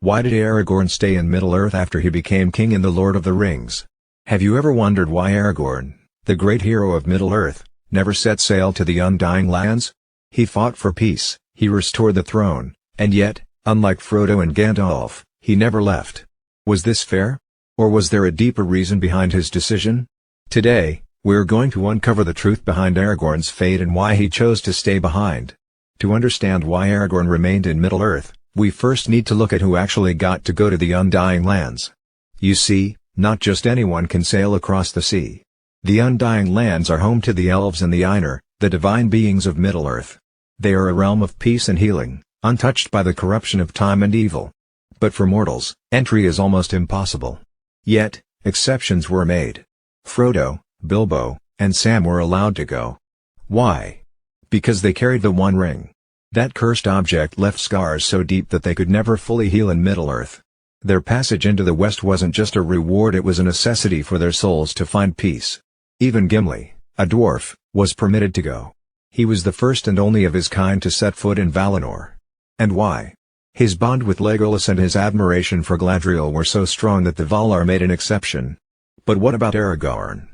Why did Aragorn stay in Middle-earth after he became king in The Lord of the Rings? Have you ever wondered why Aragorn, the great hero of Middle-earth, never set sail to the Undying Lands? He fought for peace, he restored the throne, and yet, unlike Frodo and Gandalf, he never left. Was this fair? Or was there a deeper reason behind his decision? Today, we're going to uncover the truth behind Aragorn's fate and why he chose to stay behind. To understand why Aragorn remained in Middle-earth, we first need to look at who actually got to go to the Undying Lands. You see, not just anyone can sail across the sea. The Undying Lands are home to the elves and the Ainur, the divine beings of Middle-earth. They are a realm of peace and healing, untouched by the corruption of time and evil. But for mortals, entry is almost impossible. Yet, exceptions were made. Frodo, Bilbo, and Sam were allowed to go. Why? Because they carried the One Ring. That cursed object left scars so deep that they could never fully heal in Middle-earth. Their passage into the West wasn't just a reward, it was a necessity for their souls to find peace. Even Gimli, a dwarf, was permitted to go. He was the first and only of his kind to set foot in Valinor. And why? His bond with Legolas and his admiration for Galadriel were so strong that the Valar made an exception. But what about Aragorn?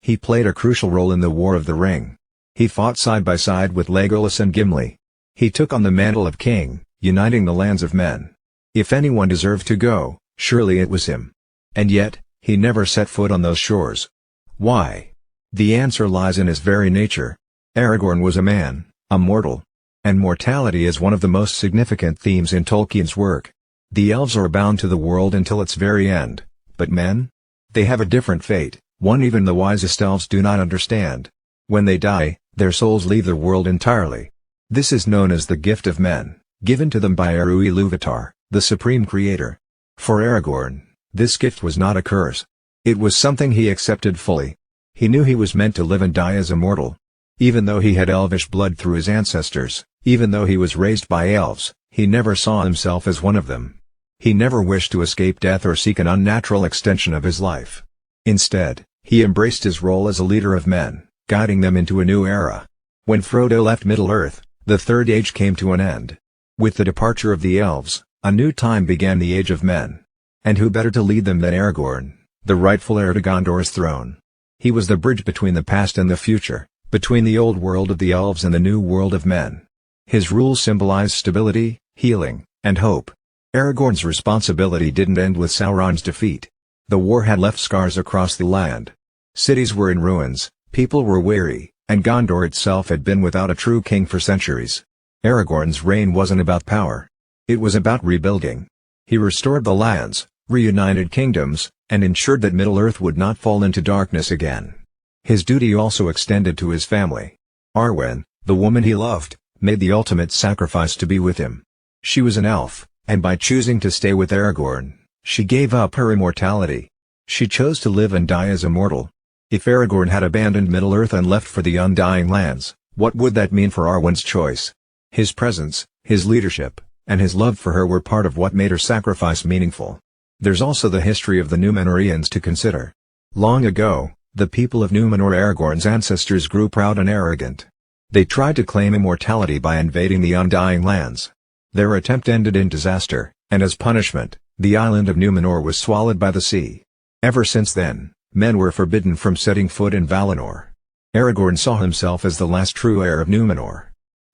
He played a crucial role in the War of the Ring. He fought side by side with Legolas and Gimli. He took on the mantle of king, uniting the lands of men. If anyone deserved to go, surely it was him. And yet, he never set foot on those shores. Why? The answer lies in his very nature. Aragorn was a man, a mortal. And mortality is one of the most significant themes in Tolkien's work. The elves are bound to the world until its very end, but men? They have a different fate, one even the wisest elves do not understand. When they die, their souls leave the world entirely. This is known as the gift of men, given to them by Eru Ilúvatar, the supreme creator. For Aragorn, this gift was not a curse. It was something he accepted fully. He knew he was meant to live and die as a mortal. Even though he had elvish blood through his ancestors, even though he was raised by elves, he never saw himself as one of them. He never wished to escape death or seek an unnatural extension of his life. Instead, he embraced his role as a leader of men, guiding them into a new era. When Frodo left Middle-earth, the Third Age came to an end. With the departure of the elves, a new time began, the Age of Men. And who better to lead them than Aragorn, the rightful heir to Gondor's throne? He was the bridge between the past and the future, between the old world of the elves and the new world of men. His rule symbolized stability, healing, and hope. Aragorn's responsibility didn't end with Sauron's defeat. The war had left scars across the land. Cities were in ruins, people were weary, and Gondor itself had been without a true king for centuries. Aragorn's reign wasn't about power. It was about rebuilding. He restored the lands, reunited kingdoms, and ensured that Middle-earth would not fall into darkness again. His duty also extended to his family. Arwen, the woman he loved, made the ultimate sacrifice to be with him. She was an elf, and by choosing to stay with Aragorn, she gave up her immortality. She chose to live and die as a mortal. If Aragorn had abandoned Middle-earth and left for the Undying Lands, what would that mean for Arwen's choice? His presence, his leadership, and his love for her were part of what made her sacrifice meaningful. There's also the history of the Númenóreans to consider. Long ago, the people of Númenor, Aragorn's ancestors, grew proud and arrogant. They tried to claim immortality by invading the Undying Lands. Their attempt ended in disaster, and as punishment, the island of Númenor was swallowed by the sea. Ever since then, men were forbidden from setting foot in Valinor. Aragorn saw himself as the last true heir of Númenor.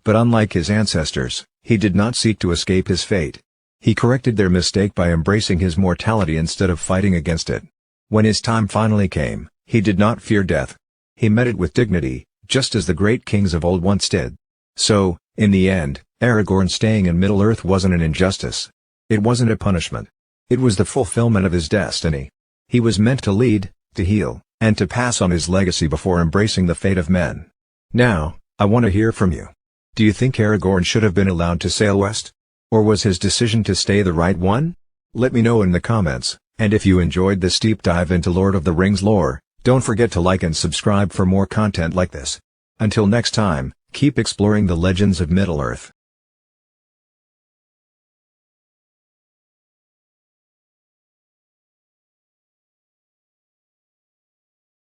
But unlike his ancestors, he did not seek to escape his fate. He corrected their mistake by embracing his mortality instead of fighting against it. When his time finally came, he did not fear death. He met it with dignity, just as the great kings of old once did. So, in the end, Aragorn staying in Middle-earth wasn't an injustice. It wasn't a punishment. It was the fulfillment of his destiny. He was meant to lead, to heal, and to pass on his legacy before embracing the fate of men. Now, I want to hear from you. Do you think Aragorn should have been allowed to sail west? Or was his decision to stay the right one? Let me know in the comments, and if you enjoyed this deep dive into Lord of the Rings lore, don't forget to like and subscribe for more content like this. Until next time, keep exploring the legends of Middle-earth.